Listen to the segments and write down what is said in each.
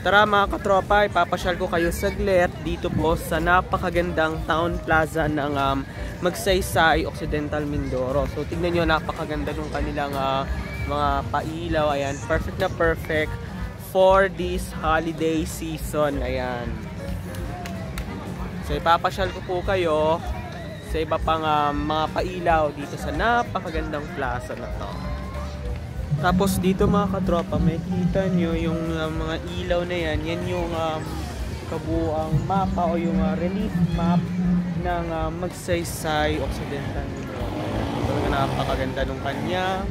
Tara mga katropa, ipapasyal ko kayo saglit dito po sa napakagandang town plaza ng Magsaysay, Occidental Mindoro. So tignan nyo, napakaganda ng kanilang mga pailaw. Ayan, perfect na perfect for this holiday season. Ayan. So ipapasyal ko po kayo sa iba pang mga pailaw dito sa napakagandang plaza na to. Tapos dito mga katropa, may kita nyo yung mga ilaw na yan. Yan yung kabuang mapa o yung relief map ng Magsaysay Occidental Mindoro. Talaga napakaganda nung kanya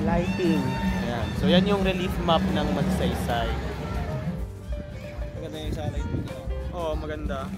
lighting. Ayan. So yan yung relief map ng Magsaysay. Maganda yung sa lighting nyo. Oo, maganda.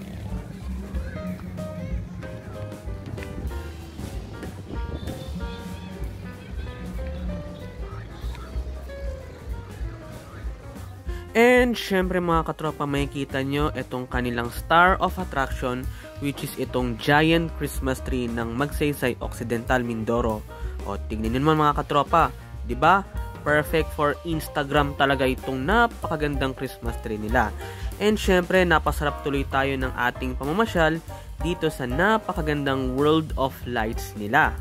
And syempre mga katropa, makikita nyo itong kanilang star of attraction, which is itong giant Christmas tree ng Magsaysay Occidental Mindoro. O tignan nyo naman mga katropa, di ba? Perfect for Instagram talaga itong napakagandang Christmas tree nila. And syempre napasarap tuloy tayo ng ating pamamasyal dito sa napakagandang World of Lights nila.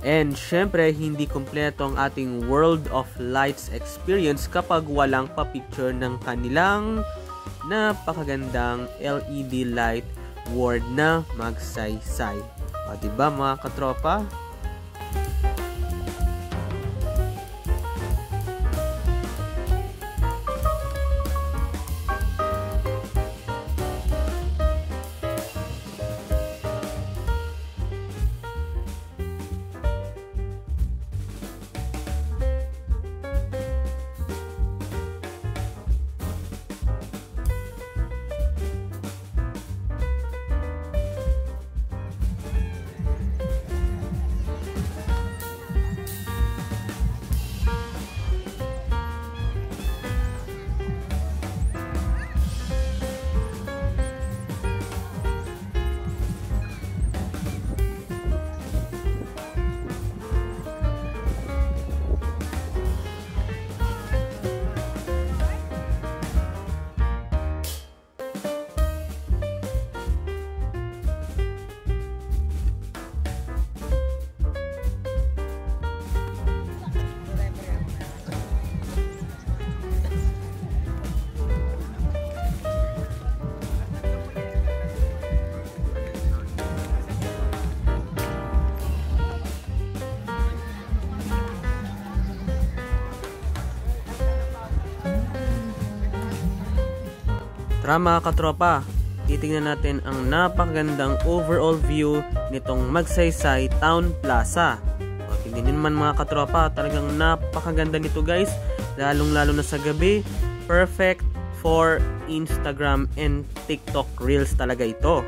And syempre, hindi kompleto ang ating World of Lights experience kapag walang pa-picture ng kanilang napakagandang LED light ward na Magsaysay. O diba mga katropa? Tara mga katropa, titingnan natin ang napakagandang overall view nitong Magsaysay Town Plaza. O, tingnan nyo naman mga katropa, talagang napakaganda nito guys, lalong lalo na sa gabi. Perfect for Instagram and TikTok Reels talaga ito.